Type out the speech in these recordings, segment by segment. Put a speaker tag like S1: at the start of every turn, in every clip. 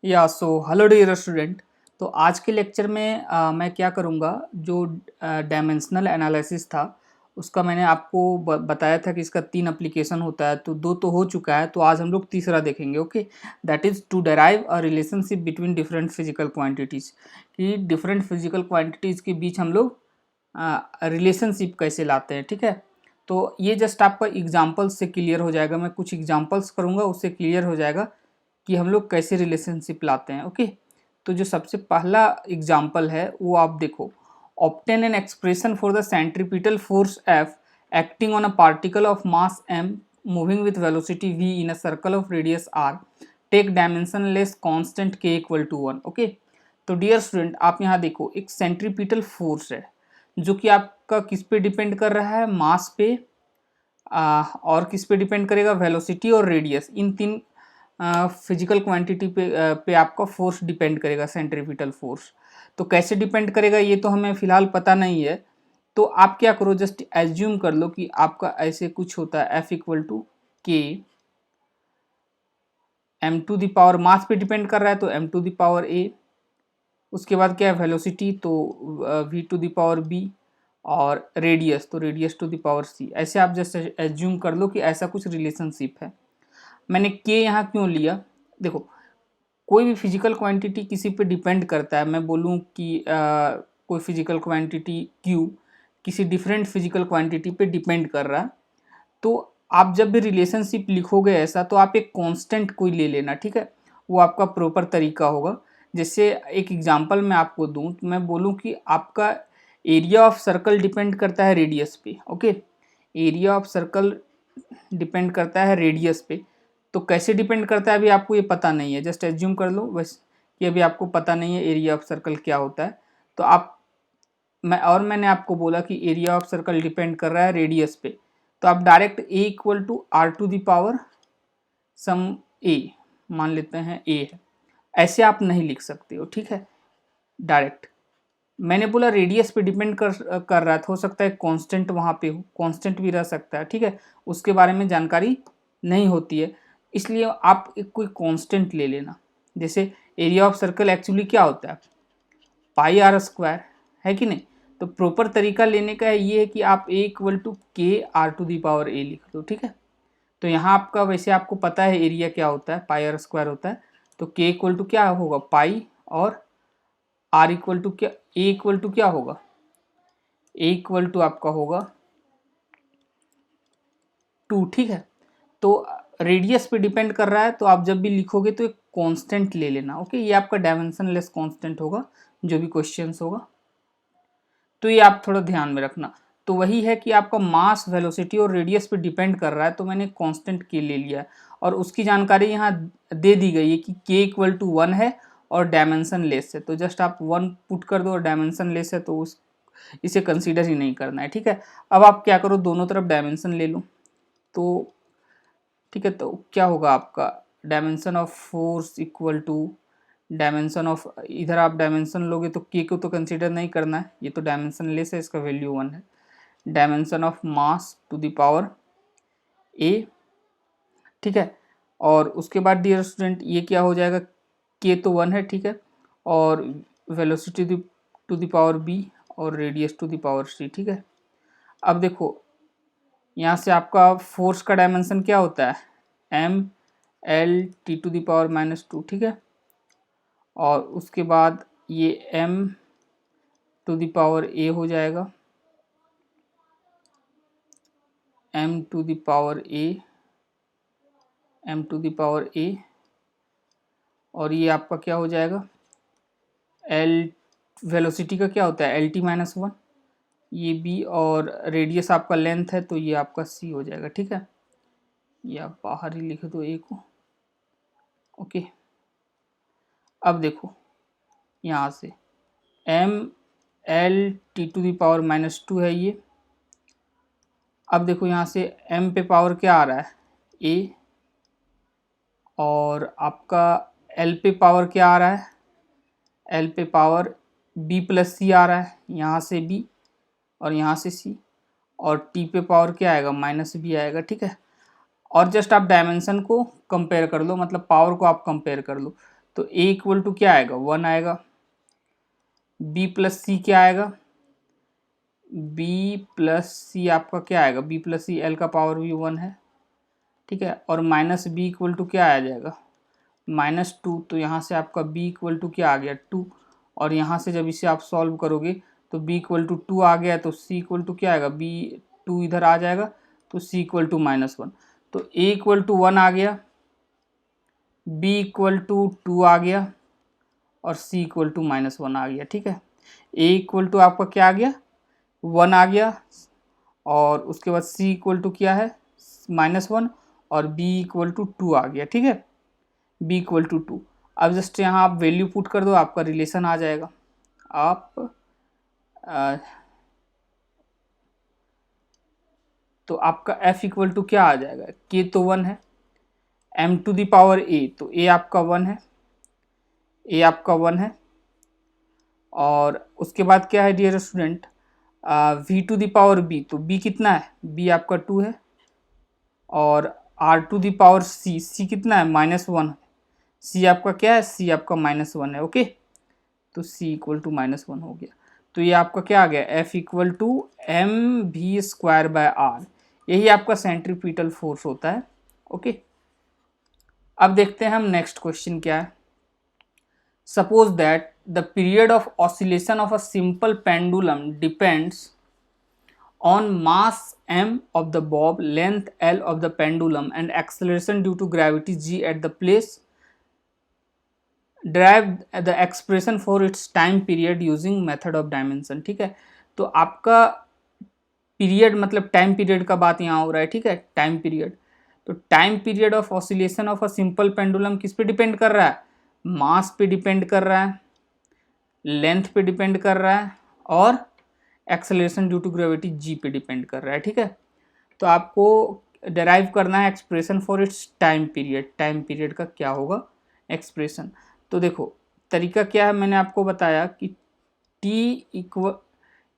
S1: या so hello dear student. तो आज के लेक्चर में मैं क्या करूँगा, जो डायमेंशनल एनालिसिस था उसका मैंने आपको बताया था कि इसका 3 एप्लीकेशन होता है, तो 2 तो हो चुका है, तो आज हम लोग तीसरा देखेंगे। Okay, that is to derive a relationship between different physical quantities, कि डिफरेंट फिजिकल क्वांटिटीज़ के बीच हम लोग रिलेशनशिप कैसे लाते हैं। ठीक है, तो ये जस्ट आपका एग्जाम्पल्स से क्लियर हो जाएगा। मैं कुछ एग्जाम्पल्स करूँगा, उससे क्लियर हो जाएगा कि हम लोग कैसे रिलेशनशिप लाते हैं। ओके, तो जो सबसे पहला एग्जाम्पल है वो आप देखो। Obtain an expression for the centripetal force f acting on a particle of mass m moving with velocity v in a circle of radius r, take dimensionless constant k equal to 1। Okay, तो dear student आप यहाँ देखो, एक centripetal force है जो कि आपका किस पे डिपेंड कर रहा है, मास पे, और किस पे डिपेंड करेगा, वेलोसिटी और रेडियस। इन तीन फिजिकल क्वांटिटी पे आपका फोर्स डिपेंड करेगा, सेंट्रीपिटल फोर्स। तो कैसे डिपेंड करेगा ये तो हमें फिलहाल पता नहीं है, तो आप क्या करो, जस्ट एज्यूम कर लो कि आपका ऐसे कुछ होता है, F equal to k m to the power, mass पे डिपेंड कर रहा है तो m to the power a, उसके बाद क्या है वेलोसिटी, तो v to the power b, और रेडियस तो radius to the power c। ऐसे आप जस्ट एज्यूम कर लो कि ऐसा कुछ रिलेशनशिप है। मैंने k यहाँ क्यों लिया, देखो कोई भी फिजिकल क्वांटिटी किसी पे डिपेंड करता है। मैं बोलूँ कि कोई फिजिकल क्वांटिटी q किसी डिफरेंट फिजिकल क्वांटिटी पे डिपेंड कर रहा है, तो आप जब भी रिलेशनशिप लिखोगे ऐसा, तो आप एक कांस्टेंट कोई ले लेना। ठीक है, वो आपका प्रॉपर तरीका होगा। जैसे एक एग्जांपल मैं आपको दूं, तो मैं बोलूं कि आपका एरिया ऑफ सर्कल डिपेंड करता है रेडियस पे। Okay, area of circle depend करता है रेडियस पे। तो कैसे डिपेंड करता है अभी आपको ये पता नहीं है, जस्ट एज्यूम कर लो बस कि अभी आपको पता नहीं है एरिया ऑफ सर्कल क्या होता है। तो मैंने आपको बोला कि एरिया ऑफ सर्कल डिपेंड कर रहा है रेडियस पे, तो आप direct a equal to r to the power some a मान लेते हैं a है, ऐसे आप नहीं लिख सकते हो। ठीक है, डायरेक्ट मैंने बोला रेडियस पे डिपेंड कर रहा है, तो हो सकता है कांस्टेंट वहाँ पे हो, कांस्टेंट भी रह सकता है। ठीक है, उसके बारे में जानकारी नहीं होती है, इसलिए आप एक कोई कांस्टेंट ले लेना। जैसे एरिया ऑफ सर्कल एक्चुअली क्या होता है, पाई आर स्क्वायर, है कि नहीं। तो प्रॉपर तरीका लेने का है ये है कि आप a equal to k r to the power a लिख दो। ठीक है, तो यहाँ आपका वैसे आपको पता है एरिया क्या होता है, पाई आर स्क्वायर होता है, तो k इक्वल टू क्या होगा, पाई, और r इक्वल टू क्या, a इक्वल टू क्या होगा, a इक्वल टू आपका होगा 2। ठीक है, तो रेडियस पे डिपेंड कर रहा है, तो आप जब भी लिखोगे तो एक कांस्टेंट ले लेना। ओके, ये आपका डायमेंशनलेस कांस्टेंट होगा जो भी क्वेश्चंस होगा, तो ये आप थोड़ा ध्यान में रखना। तो वही है कि आपका मास, वेलोसिटी और रेडियस पे डिपेंड कर रहा है, तो मैंने कांस्टेंट के ले लिया है, और उसकी जानकारी यहाँ दे दी गई है कि k इक्वल टू 1 है और डायमेंशन लेस है। तो जस्ट आप 1 पुट कर दो, और डायमेंशन लेस है तो इसे कंसीडर ही नहीं करना है। ठीक है, अब आप क्या करो, दोनों तरफ डायमेंशन ले लो। तो ठीक है, तो क्या होगा आपका dimension of force equal to dimension of, इधर आप डायमेंशन लोगे तो के को तो कंसीडर नहीं करना है, ये तो डायमेंशन लेस है, इसका वैल्यू 1 है। Dimension of mass to the power a, ठीक है, और उसके बाद डियर स्टूडेंट ये क्या हो जाएगा, के तो 1 है। ठीक है, और velocity to the power b, और radius to the power c. ठीक है, अब देखो यहाँ से आपका फोर्स का डायमेंशन क्या होता है, M L T to the power -2। ठीक है, और उसके बाद ये m to the power a हो जाएगा, m to the power a, और ये आपका क्या हो जाएगा, l वेलोसिटी का क्या होता है LT-1, ये b, और रेडियस आपका लेंथ है तो ये आपका c हो जाएगा। ठीक है, ये आप बाहर ही लिख दो a को। ओके, अब देखो यहाँ से m l t to the power -2 है ये। अब देखो यहाँ से m पे पावर क्या आ रहा है, a, और आपका l पे पावर क्या आ रहा है, l पे पावर b प्लस सी आ रहा है, यहाँ से b और यहाँ से c, और t पे पावर क्या आएगा, -b आएगा। ठीक है, और जस्ट आप डायमेंशन को कंपेयर कर लो, मतलब पावर को आप कंपेयर कर लो। तो ए इक्वल टू क्या आएगा 1 आएगा। बी प्लस सी क्या आएगा, बी प्लस सी आपका क्या आएगा, बी प्लस सी एल का पावर भी 1 है, ठीक है। और माइनस बी इक्वल टू क्या आ जाएगा -2, तो यहाँ से आपका b इक्वल टू क्या आ गया 2, और यहाँ से जब इसे आप सॉल्व करोगे तो b इक्वल टू 2 आ गया, तो c इक्वल टू क्या आएगा, b 2 इधर आ जाएगा तो c इक्वल टू -1, तो a इक्वल टू 1 आ गया, b इक्वल टू 2 आ गया और c इक्वल टू -1 आ गया, ठीक है। a इक्वल टू आपका क्या आ गया 1 आ गया, और उसके बाद c इक्वल टू क्या है -1, और b इक्वल टू 2 आ गया, ठीक है, b इक्वल टू 2। अब जस्ट यहाँ आप वैल्यू पुट कर दो, आपका रिलेशन आ जाएगा। आप तो आपका f इक्वल टू क्या आ जाएगा, k तो 1 है, m to the power a, तो a आपका 1 है, a आपका 1 है, और उसके बाद क्या है dear student, v to the power b, तो b कितना है, b आपका 2 है, और r to the power c, c कितना है -1, c आपका क्या है, c आपका -1 है, ओके। तो c इक्वल टू -1 हो गया, तो ये आपका क्या आ गया f इक्वल टू mv²/r, यही आपका सेंट्रीपिटल फोर्स होता है, ओके। अब देखते हैं हम नेक्स्ट क्वेश्चन क्या है। Suppose that the period of oscillation of a simple pendulum depends on mass m of the bob, length l of the pendulum and acceleration due to gravity g at the place, derive the expression for its time period using method of dimension, ठीक है। तो आपका period मतलब time period का बात यहाँ हो रहा है, ठीक है, टाइम पीरियड। तो time period of oscillation of a simple pendulum किस पे डिपेंड कर रहा है, मास पे डिपेंड कर रहा है, लेंथ पे डिपेंड कर रहा है, और acceleration due to gravity G पे डिपेंड कर रहा है, ठीक है। तो आपको डेराइव करना है expression for its time period, time period का क्या होगा एक्सप्रेशन। तो देखो तरीका क्या है, मैंने आपको बताया कि t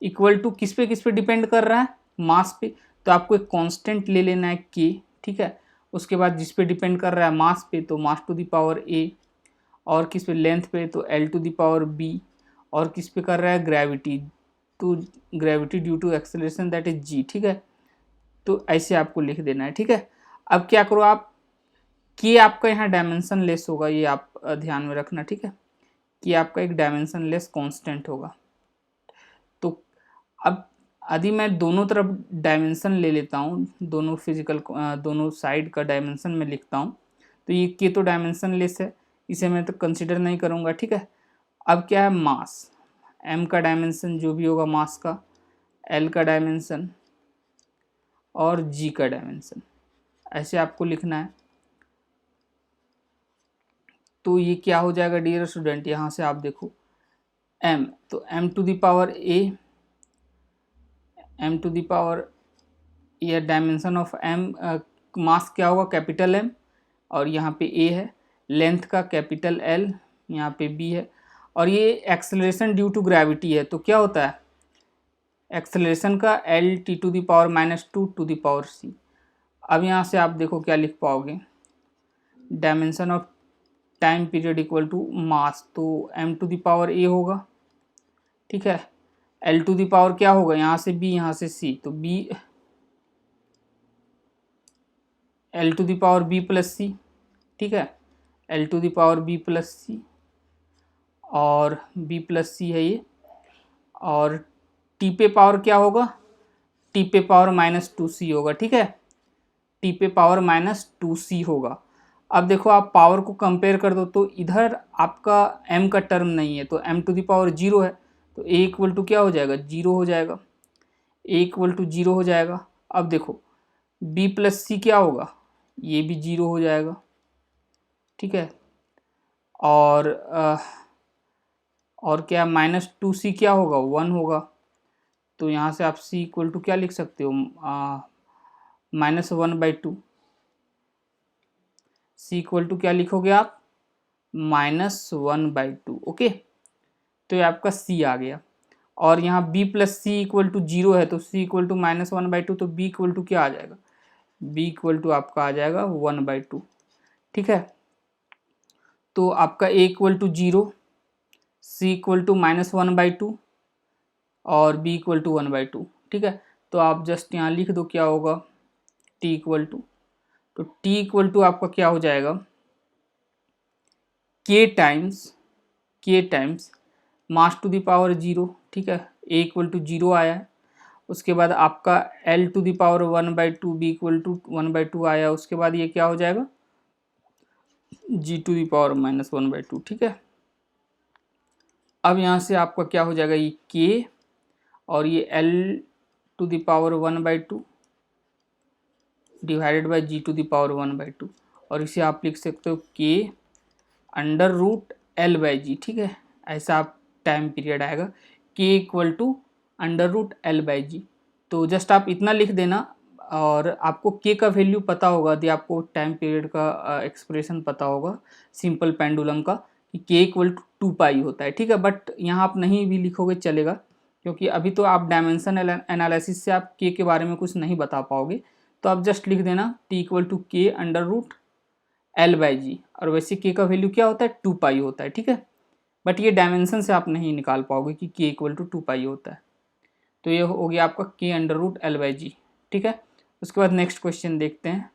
S1: इक्वल टू किस पे डिपेंड कर रहा है, मास पे, तो आपको एक कांस्टेंट ले लेना है k, ठीक है। उसके बाद जिस पे डिपेंड कर रहा है मास पे, तो mass to the power a, और किस पे लेंथ पे, तो l to the power b, और किस पे कर रहा है gravity, to gravity due to acceleration that is g, ठीक है। तो ऐसे आपको लिख देना है, ठीक है। अब क्या करो आप, कि आपका यहाँ डायमेंशन लेस होगा, ये आप ध्यान में रखना, ठीक है, कि आपका एक डायमेंशन लेस कांस्टेंट होगा। तो अब यदि मैं दोनों तरफ डायमेंशन ले लेता हूँ, दोनों फिजिकल दोनों साइड का डायमेंशन में लिखता हूँ, तो ये के तो डायमेंशन लेस है, इसे मैं तो कंसिडर नहीं करूँगा, ठीक है। अब क्या है मास, m का डायमेंशन जो भी होगा मास का, l का डायमेंशन और g का डायमेंशन, ऐसे आपको लिखना है। तो ये क्या हो जाएगा डियर स्टूडेंट, यहाँ से आप देखो m, तो m to the power a, m to the power, यह डायमेंशन ऑफ m, मास क्या होगा कैपिटल M, और यहाँ पे a है, लेंथ का कैपिटल L, यहाँ पे b है, और ये एक्सेलरेशन ड्यू टू ग्रेविटी है, तो क्या होता है एक्सेलरेशन का L t to the power -2 to the power c। अब यहाँ से आप देखो क्या लिख पाओगे, dimension of time period equal to mass, तो m to the power a होगा, ठीक है, l टू द पावर क्या होगा, यहाँ से b यहाँ से c, तो b l to the power b plus c, ठीक है, l to the power b plus c, और b प्लस c है ये, और t पे पावर क्या होगा, t पे पावर -2c होगा, ठीक है, t पे पावर -2c होगा। अब देखो आप पावर को कंपेयर कर दो, तो इधर आपका m का टर्म नहीं है, तो m टू द पावर 0 है, तो a इक्वल टू क्या हो जाएगा 0 हो जाएगा, a इक्वल टू 0 हो जाएगा। अब देखो b प्लस सी क्या होगा, ये भी 0 हो जाएगा, ठीक है, और क्या -2c क्या होगा 1 होगा, तो यहाँ से आप c इक्वल टू क्या लिख सकते हो -1/2, c इक्वल टू क्या लिखोगे आप -1/2, ओके। तो ये आपका c आ गया, और यहाँ b plus c equal to 0 है, तो c इक्वल टू -1/2, तो b इक्वल टू क्या आ जाएगा, b इक्वल टू आपका आ जाएगा 1/2, ठीक है। तो आपका a equal to 0, c equal to -1/2 और बी इक्वल टू 1/2। ठीक है, तो आप जस्ट यहाँ लिख दो क्या होगा, टी इक्वल टू, तो टी इक्वल टू आपका क्या हो जाएगा, k times mass to the power 0। ठीक है, ए इक्वल टू 0 आया है, उसके बाद आपका l to the power 1/2, b equal to 1/2 आया, उसके बाद ये क्या हो जाएगा, जी टू द पावर -1/2। ठीक है, अब यहाँ से आपका क्या हो जाएगा, ये के और ये L to the power 1/2 divided by g to the power 1/2, और इसे आप लिख सकते हो k under root L by g. ठीक है, ऐसा आप टाइम पीरियड आएगा, k equal to under root L by g. तो जस्ट आप इतना लिख देना, और आपको के का वैल्यू पता होगा, यदि आपको टाइम पीरियड का एक्सप्रेशन पता होगा सिंपल पेंडुलम का, कि के इक्वल टू 2 पाई होता है। ठीक है, बट यहाँ आप नहीं भी लिखोगे चलेगा, क्योंकि अभी तो आप डायमेंशन एनालिसिस से आप के बारे में कुछ नहीं बता पाओगे, तो आप जस्ट लिख देना टी इक्वल टू के अंडर रूट एल बाई जी, और वैसे के का वैल्यू क्या होता है, 2 पाई होता है। ठीक है, बट ये डायमेंशन से आप नहीं निकाल पाओगे कि के इक्वल टू 2 पाई होता है। तो ये हो गया आपका के under root L by g. ठीक है, उसके बाद नेक्स्ट क्वेश्चन देखते हैं।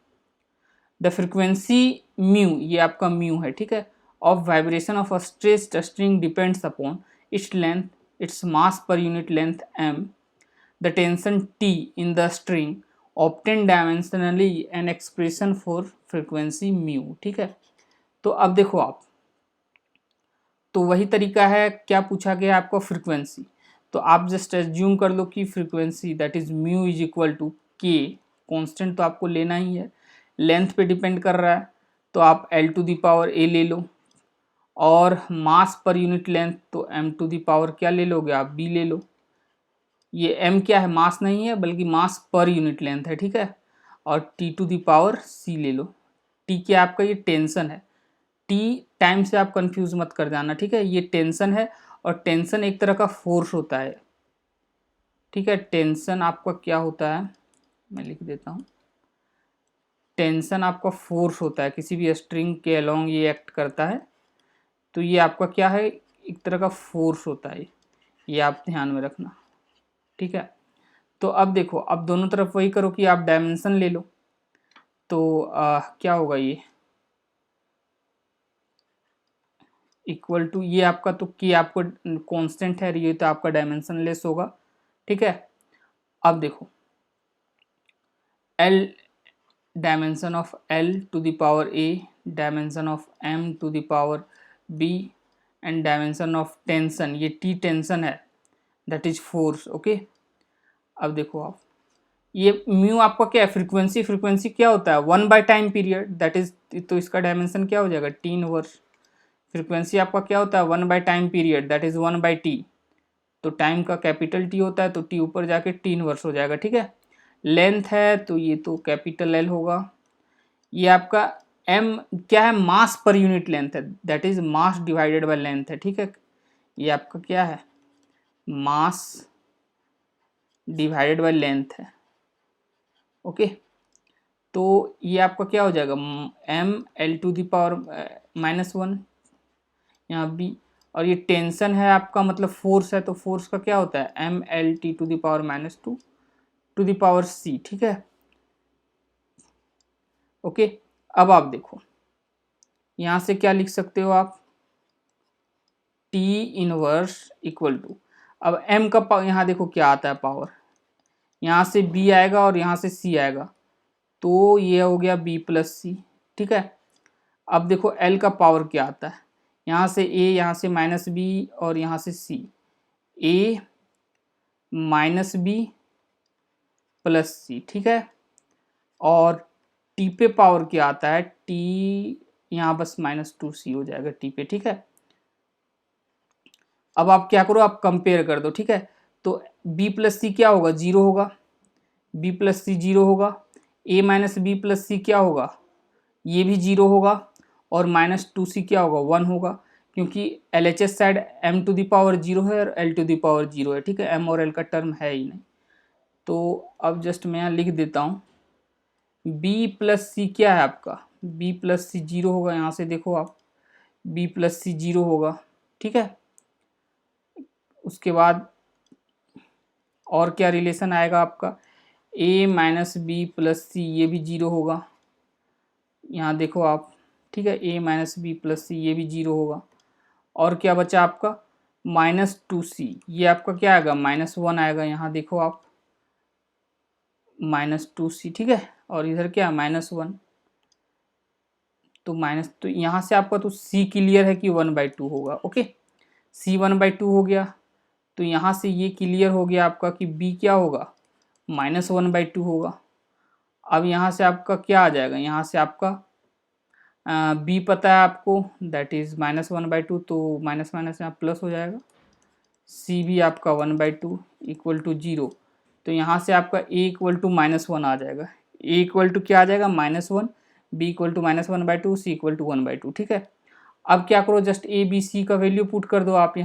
S1: द फ्रिक्वेंसी म्यू, ये आपका म्यू है, ठीक है, of vibration of a stressed string depends upon its length, its mass पर unit length m, the tension T in the string, obtain dimensionally an expression for frequency mu। ठीक है, तो अब देखो आप, तो वही तरीका है, क्या पूछा गया आपको, फ्रीक्वेंसी। तो आप जस्ट एज्यूम कर लो कि frequency that is mu is equal to k, constant तो आपको लेना ही है, लेंथ पे डिपेंड कर रहा है, तो आप एल टू दी पावर ए ले लो, और मास पर यूनिट लेंथ तो एम टू दी पावर क्या ले लोगे आप, बी ले लो। ये m क्या है, मास नहीं है बल्कि मास पर यूनिट लेंथ है। ठीक है, और t to the power c ले लो। t क्या आपका, ये टेंशन है, t टाइम से आप कंफ्यूज मत कर जाना। ठीक है, ये टेंशन है, और टेंशन एक तरह का फोर्स होता है। ठीक है, टेंशन आपका क्या होता है, मैं लिख देता हूँ, टेंशन आपका फोर्स होता है, किसी भी स्ट्रिंग के अलोंग ये एक्ट करता है, तो ये आपका क्या है, एक तरह का फोर्स होता है, ये आप ध्यान में रखना। ठीक है, तो अब देखो, अब दोनों तरफ वही करो कि आप डायमेंशन ले लो, तो क्या होगा, ये इक्वल टू, ये आपका तो कि आपको कांस्टेंट है, ये तो आपका डायमेंशन लेस होगा। ठीक है, अब देखो L dimension of L to the power A, dimension of M to the power B, and dimension of tension, ये T टेंशन है, दैट इज फोर्स। ओके, अब देखो आप, ये म्यू आपका क्या है, फ्रीक्वेंसी, फ्रीक्वेंसी क्या होता है, 1 by time period, that is, तो इसका डायमेंशन क्या हो जाएगा, टी इनवर्स। फ्रीक्वेंसी आपका क्या होता है, 1 by time period, that is 1/t, तो टाइम का कैपिटल टी होता है, तो टी ऊपर जाके टी इनवर्स हो जाएगा। ठीक है, लेंथ है तो ये तो कैपिटल एल होगा। ये आपका एम क्या है, मास पर यूनिट लेंथ है, that is mass divided by length है। ठीक है, ये आपका क्या है, मास डिवाइडेड बाय लेंथ है। ओके, तो ये आपका क्या हो जाएगा, m l to the power -1 यहाँ बी, और ये टेंशन है आपका, मतलब फोर्स है, तो फोर्स का क्या होता है, M L T to the power -2 to the power c. ठीक है, ओके, अब आप देखो यहाँ से क्या लिख सकते हो आप, टी इनवर्स इक्वल टू, अब एम का यहाँ देखो क्या आता है पावर, यहाँ से बी आएगा और यहाँ से सी आएगा, तो ये हो गया बी प्लस सी। ठीक है, अब देखो एल का पावर क्या आता है, यहाँ से ए, यहाँ से -b, और यहाँ से सी, ए -b प्लस सी। ठीक है, और टी पे पावर क्या आता है, टी यहाँ बस -2c हो जाएगा टी पे। ठीक है, अब आप क्या करो, आप कंपेयर कर दो। ठीक है, तो b प्लस सी क्या होगा, 0 होगा, b प्लस सी 0 होगा, a माइनस बी प्लस सी क्या होगा, ये भी 0 होगा, और -2c क्या होगा, 1 होगा, क्योंकि LHS side m to the power 0 है और l टू दी पावर 0 है। ठीक है, m और l का टर्म है ही नहीं, तो अब जस्ट मैं यहाँ लिख देता हूँ, b प्लस सी क्या है आपका, b प्लस सी 0 होगा, यहाँ से देखो आप, बी प्लस सी 0 होगा, ठीक है। उसके बाद और क्या रिलेशन आएगा आपका, ए माइनस बी प्लस सी, ये भी 0 होगा, यहाँ देखो आप, ठीक है, ए माइनस बी प्लस सी ये भी 0 होगा। और क्या बचा आपका, माइनस 2c, ये आपका क्या आएगा, -1 आएगा, यहाँ देखो आप -2c, ठीक है। और इधर क्या -1, तो तो यहाँ से आपका तो c क्लियर है कि 1/2 होगा, ओके। c 1/2 हो गया, तो यहाँ से ये क्लियर हो गया आपका कि b क्या होगा, -1/2 होगा। अब यहाँ से आपका क्या आ जाएगा, यहाँ से आपका b पता है आपको, दैट इज -1/2, तो माइनस माइनस यहाँ प्लस हो जाएगा, c भी आपका 1/2 इक्वल टू 0, तो यहाँ से आपका a इक्वल टू -1 आ जाएगा, a इक्वल टू क्या आ जाएगा, -1, b equal to -1/2, c equal to 1/2, ठीक है। अब क्या करो, जस्ट a b c का वैल्यू पुट कर दो आप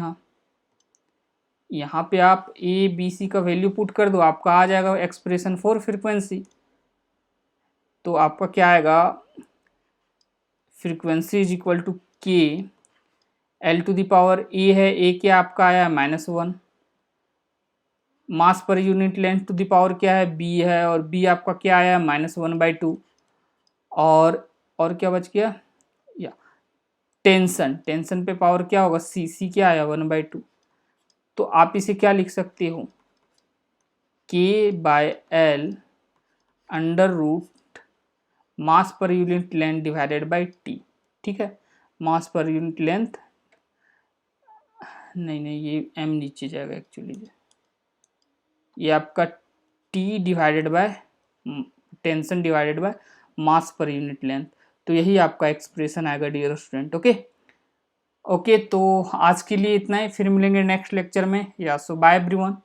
S1: यहाँ पे आप a b c का वैल्यू पुट कर दो, आपका आ जाएगा एक्सप्रेशन फॉर फ्रीक्वेंसी। तो आपका क्या आएगा, frequency is equal to k L to the power a है, ए क्या आपका आया -1, मास पर unit length to the power क्या है, बी है, और बी आपका क्या आया, -1/2। और क्या बच गया, या टेंशन पे पावर क्या होगा, सी क्या आया 1/2। तो आप इसे क्या लिख सकते हो, K/L अंडर रूट मास पर unit length divided by t, ठीक है। मास पर यूनिट लेंथ, नहीं ये m नीचे जाएगा एक्चुअली, ये आपका T divided by tension divided by mass पर यूनिट लेंथ, तो यही आपका एक्सप्रेशन आएगा डियर स्टूडेंट, ओके। तो आज के लिए इतना ही, फिर मिलेंगे नेक्स्ट लेक्चर में, या सो बाय एवरीवन।